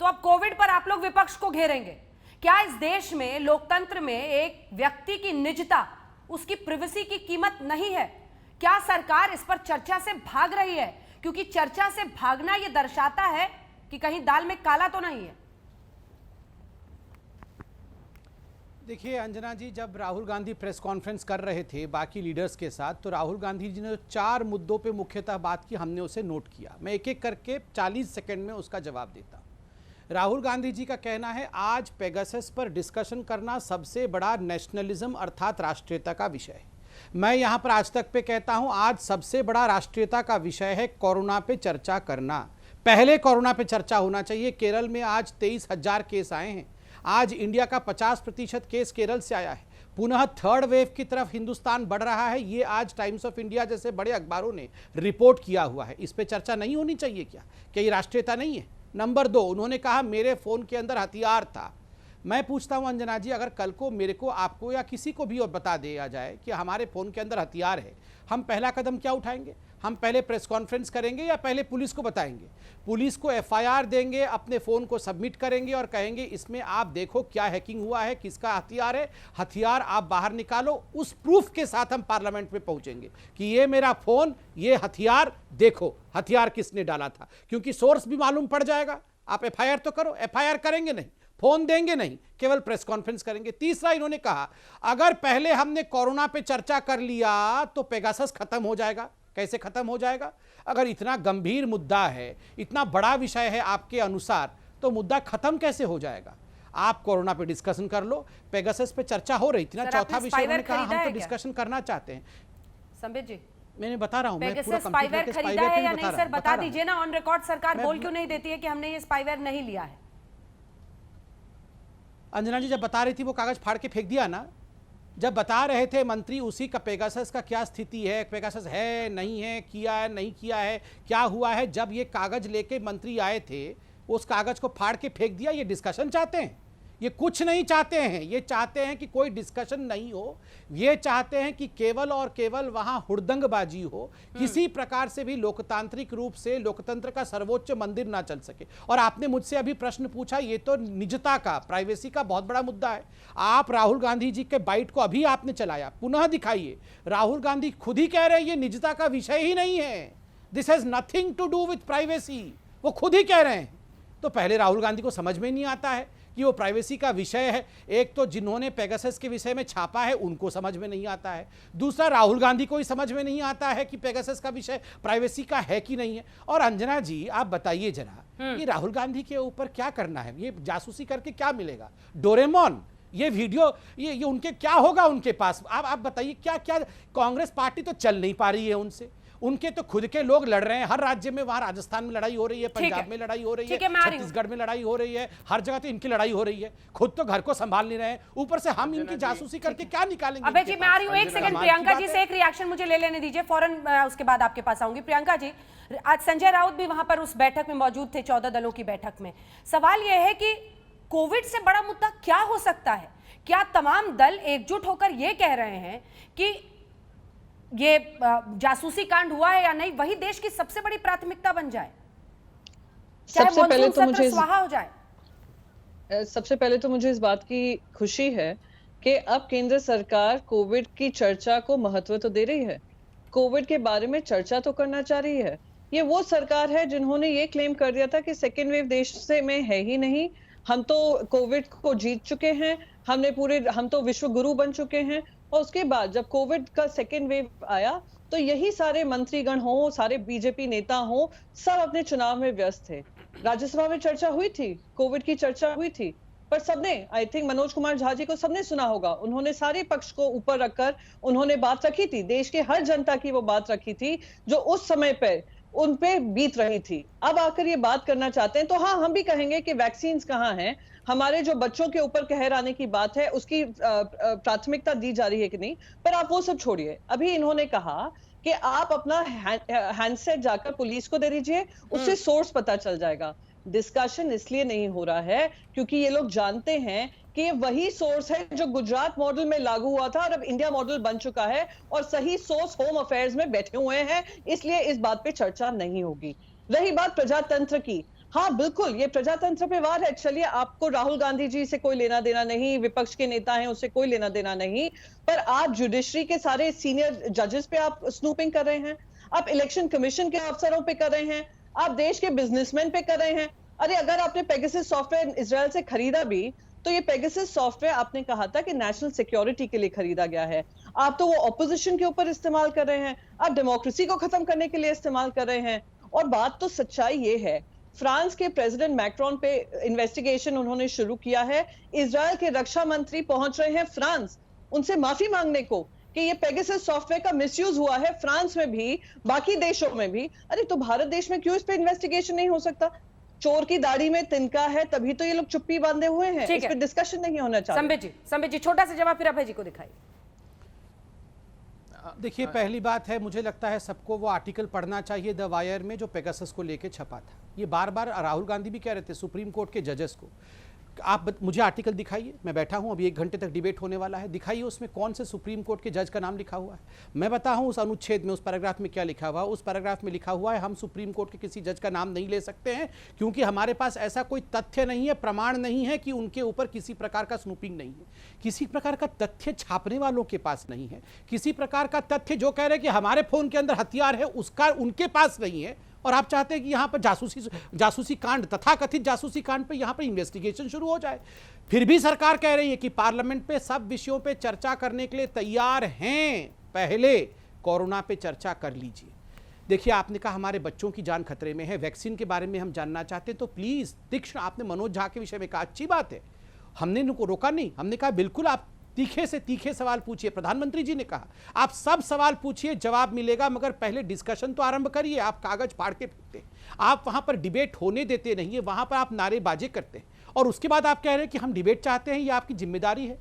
तो अब कोविड पर आप लोग विपक्ष को घेरेंगे। क्या इस देश में लोकतंत्र में एक व्यक्ति की निजता, उसकी प्रिवेसी की कीमत नहीं है? क्या सरकार इस पर चर्चा से भाग रही है? क्योंकि चर्चा से भागना यह दर्शाता है कि कहीं दाल में काला तो नहीं है। देखिए अंजना जी, जब राहुल गांधी प्रेस कॉन्फ्रेंस कर रहे थे बाकी लीडर्स के साथ, तो राहुल गांधी जी ने 4 मुद्दों पे मुख्यतः बात की, हमने उसे नोट किया। मैं एक एक करके 40 सेकंड में उसका जवाब देता हूं। राहुल गांधी जी का कहना है आज पेगासस पर डिस्कशन करना सबसे बड़ा नेशनलिज्म अर्थात राष्ट्रीयता का विषय है। मैं यहाँ पर आज तक पे कहता हूँ आज सबसे बड़ा राष्ट्रीयता का विषय है कोरोना पे चर्चा करना। पहले कोरोना पे चर्चा होना चाहिए। केरल में आज 23,000 केस आए हैं। आज इंडिया का 50% केस केरल से आया है। पुनः थर्ड वेव की तरफ हिंदुस्तान बढ़ रहा है। ये आज टाइम्स ऑफ इंडिया जैसे बड़े अखबारों ने रिपोर्ट किया हुआ है। इस पे चर्चा नहीं होनी चाहिए क्या? ये राष्ट्रीयता नहीं है? नंबर 2, उन्होंने कहा मेरे फोन के अंदर हथियार था। मैं पूछता हूं अंजना जी, अगर कल को मेरे को, आपको या किसी को भी और बता दिया जाए कि हमारे फोन के अंदर हथियार है, हम पहला कदम क्या उठाएंगे? हम पहले प्रेस कॉन्फ्रेंस करेंगे या पहले पुलिस को बताएंगे? पुलिस को एफआईआर देंगे, अपने फ़ोन को सबमिट करेंगे और कहेंगे इसमें आप देखो क्या हैकिंग हुआ है, किसका हथियार है, हथियार आप बाहर निकालो। उस प्रूफ के साथ हम पार्लियामेंट में पहुंचेंगे कि ये मेरा फ़ोन, ये हथियार देखो, हथियार किसने डाला था, क्योंकि सोर्स भी मालूम पड़ जाएगा। आप एफआईआर तो करो, एफआईआर करेंगे नहीं, फोन देंगे नहीं, केवल प्रेस कॉन्फ्रेंस करेंगे। तीसरा, इन्होंने कहा अगर पहले हमने कोरोना पे चर्चा कर लिया तो पेगासस खत्म हो जाएगा। कैसे खत्म हो जाएगा? अगर इतना गंभीर मुद्दा है, इतना बड़ा विषय है आपके अनुसार, तो मुद्दा खत्म कैसे हो जाएगा? आप कोरोना पे डिस्कशन कर लो, पेगासस पे चर्चा हो रही थी ना, चौथा विषय उन्होंने कहा हम तो डिस्कशन करना चाहते हैं। संबित जी, मैंने बता रहा हूं, मैं पूरा स्पाईवेयर खरीदा है या नहीं सर, बता दीजिए ना। ऑन रिकॉर्ड सरकार बोल क्यों नहीं देती है कि हमने ये स्पाईवेयर नहीं लिया है? अंजना जी जब बता रही थी वो कागज फाड़ के फेंक दिया ना। जब बता रहे थे मंत्री उसी का पेगासस का क्या स्थिति है, पेगासस है नहीं है, किया है नहीं किया है, क्या हुआ है, जब ये कागज लेके मंत्री आए थे उस कागज को फाड़ के फेंक दिया। ये डिस्कशन चाहते हैं? ये कुछ नहीं चाहते हैं। ये चाहते हैं कि कोई डिस्कशन नहीं हो। ये चाहते हैं कि केवल और केवल वहां हुड़दंगबाजी हो, किसी प्रकार से भी लोकतांत्रिक रूप से लोकतंत्र का सर्वोच्च मंदिर ना चल सके। और आपने मुझसे अभी प्रश्न पूछा, ये तो निजता का, प्राइवेसी का बहुत बड़ा मुद्दा है। आप राहुल गांधी जी के बाइट को अभी आपने चलाया, पुनः दिखाइए। राहुल गांधी खुद ही कह रहे हैं ये निजता का विषय ही नहीं है, this has nothing to do with privacy. वो खुद ही कह रहे हैं। तो पहले राहुल गांधी को समझ में नहीं आता है कि वो प्राइवेसी का विषय है। एक तो जिन्होंने पेगासस के विषय में छापा है उनको समझ में नहीं आता है, दूसरा राहुल गांधी को ही समझ में नहीं आता है कि पेगासस का विषय प्राइवेसी का है कि नहीं है। और अंजना जी आप बताइए जरा, ये राहुल गांधी के ऊपर क्या करना है? ये जासूसी करके क्या मिलेगा? डोरेमोन, ये वीडियो, ये उनके क्या होगा उनके पास? आप बताइए क्या क्या? कांग्रेस पार्टी तो चल नहीं पा रही है उनसे, उनके तो खुद के लोग लड़ रहे हैं हर राज्य में। वहां राजस्थान में लड़ाई हो रही है, पंजाब में लड़ाई हो रही है, छत्तीसगढ़ में लड़ाई हो रही है, हर जगह तो इनकी लड़ाई हो रही है। खुद तो घर को संभाल नहीं रहे हैं, ऊपर से हम इनकी जासूसी करके क्या निकालेंगे? अबे जी मैं आ रही हूं, एक सेकंड प्रियंका जी से एक रिएक्शन मुझे ले लेने दीजिए, फौरन उसके बाद आपके पास आऊंगी। प्रियंका जी, आज संजय राउत भी वहां पर उस बैठक में मौजूद थे, 14 दलों की बैठक में। सवाल यह है कि कोविड से बड़ा मुद्दा क्या हो सकता है? क्या तमाम दल एकजुट होकर यह कह रहे हैं कि ये जासूसी कांड हुआ है या नहीं, वही देश की सबसे बड़ी प्राथमिकता बन जाए, सबसे पहले तो मुझे स्वाहा हो जाए? सबसे पहले तो मुझे इस बात की खुशी है कि अब केंद्र सरकार कोविड की चर्चा को महत्व तो दे रही है, कोविड के बारे में चर्चा तो करना चाह रही है। ये वो सरकार है जिन्होंने ये क्लेम कर दिया था कि सेकेंड वेव देश से में है ही नहीं, हम तो कोविड को जीत चुके हैं, हम तो विश्व गुरु बन चुके हैं। और उसके बाद जब कोविड का सेकेंड वेव आया तो यही सारे मंत्रीगण हो, सारे बीजेपी नेता हो, सब अपने चुनाव में व्यस्त थे। राज्यसभा में चर्चा हुई थी, कोविड की चर्चा हुई थी, पर सबने, आई थिंक मनोज कुमार झा जी को सबने सुना होगा, उन्होंने सारे पक्ष को ऊपर रखकर उन्होंने बात रखी थी, देश के हर जनता की वो बात रखी थी जो उस समय पे उन पे बीत रही थी। अब आकर ये बात करना चाहते हैं तो हाँ, हम भी कहेंगे कि वैक्सीन कहाँ हैं, हमारे जो बच्चों के ऊपर कहर आने की बात है उसकी प्राथमिकता दी जा रही है कि नहीं, पर आप वो सब छोड़िए। अभी इन्होंने कहा कि आप अपना हैंडसेट जाकर पुलिस को दे दीजिए, उससे सोर्स पता चल जाएगा। डिस्कशन इसलिए नहीं हो रहा है क्योंकि ये लोग जानते हैं कि ये वही सोर्स है जो गुजरात मॉडल में लागू हुआ था और अब इंडिया मॉडल बन चुका है, और सही सोर्स होम अफेयर्स में बैठे हुए हैं, इसलिए इस बात पे चर्चा नहीं होगी। रही बात प्रजातंत्र की, हाँ बिल्कुल, ये प्रजातंत्र पे वार है। चलिए, आपको राहुल गांधी जी से कोई लेना देना नहीं, विपक्ष के नेता हैं उससे कोई लेना देना नहीं, पर आप जुडिशरी के सारे सीनियर जजेस पे आप स्नूपिंग कर रहे हैं, आप इलेक्शन कमीशन के अफसरों पे कर रहे हैं, आप देश के बिजनेसमैन पे कर रहे हैं। अरे अगर आपने पेगासस सॉफ्टवेयर इजराइल से खरीदा भी, तो ये पेगासस सॉफ्टवेयर आपने कहा था कि नेशनल सिक्योरिटी के लिए खरीदा गया है। आप तो वो ऑपोजिशन के ऊपर इस्तेमाल कर रहे हैं, आप डेमोक्रेसी को खत्म करने के लिए इस्तेमाल कर रहे हैं। और बात तो सच्चाई ये है, फ्रांस के प्रेसिडेंट मैक्रोन पे इन्वेस्टिगेशन उन्होंने शुरू किया है। इजराइल के रक्षा मंत्री पहुंच रहे हैं फ्रांस उनसे माफी मांगने को कि ये पेगासस सॉफ्टवेयर का मिसयूज हुआ है, फ्रांस में भी, बाकी देशों में भी। अरे तो भारत देश में क्यों इस पे इन्वेस्टिगेशन नहीं हो सकता? चोर की दाढ़ी में तिनका है, तभी तो ये लोग चुप्पी बांधे हुए हैं, ठीक इस है। पे डिस्कशन नहीं होना चाहिए। संबित जी छोटा सा जवाब फिर अभय जी को दिखाइए। देखिए, पहली बात है, मुझे लगता है सबको वो आर्टिकल पढ़ना चाहिए द वायर में जो पेगासस को लेके छपा था। ये बार बार राहुल गांधी भी कह रहे थे सुप्रीम कोर्ट के जजेस को, आप मुझे आर्टिकल दिखाइए, मैं बैठा हूं, अभी 1 घंटे तक डिबेट होने वाला है, दिखाइए उसमें कौन से सुप्रीम कोर्ट के जज का नाम लिखा हुआ है। मैं बताऊं उस अनुच्छेद में, उस पैराग्राफ में क्या लिखा हुआ है। उस पैराग्राफ में लिखा हुआ है हम सुप्रीम कोर्ट के किसी जज का नाम नहीं ले सकते हैं क्योंकि हमारे पास ऐसा कोई तथ्य नहीं है, प्रमाण नहीं है कि उनके ऊपर किसी प्रकार का स्नूपिंग नहीं है, किसी प्रकार का तथ्य छापने वालों के पास नहीं है, किसी प्रकार का तथ्य जो कह रहे हैं कि हमारे फोन के अंदर हथियार है उसका उनके पास नहीं है। और आप चाहते हैं कि यहाँ पर जासूसी कांड, तथाकथित जासूसी कांड पे यहाँ पर इन्वेस्टिगेशन शुरू हो जाए। फिर भी सरकार कह रही है कि पार्लियामेंट पे सब विषयों पे चर्चा करने के लिए तैयार हैं, पहले कोरोना पे चर्चा कर लीजिए। देखिए, आपने कहा हमारे बच्चों की जान खतरे में है, वैक्सीन के बारे में हम जानना चाहते हैं, तो प्लीज तीक्ष्ण, आपने मनोज झा के विषय में कहा, अच्छी बात है, हमने इनको रोका नहीं, हमने कहा बिल्कुल आप तीखे से तीखे सवाल पूछिए। प्रधानमंत्री जी ने कहा आप सब सवाल पूछिए, जवाब मिलेगा, मगर पहले डिस्कशन तो आरंभ करिए। आप कागज फाड़ के फेंकते हैं, आप वहां पर डिबेट होने देते नहीं है, वहां पर आप नारेबाजी करते हैं और उसके बाद आप कह रहे हैं कि हम डिबेट चाहते हैं, ये आपकी जिम्मेदारी है।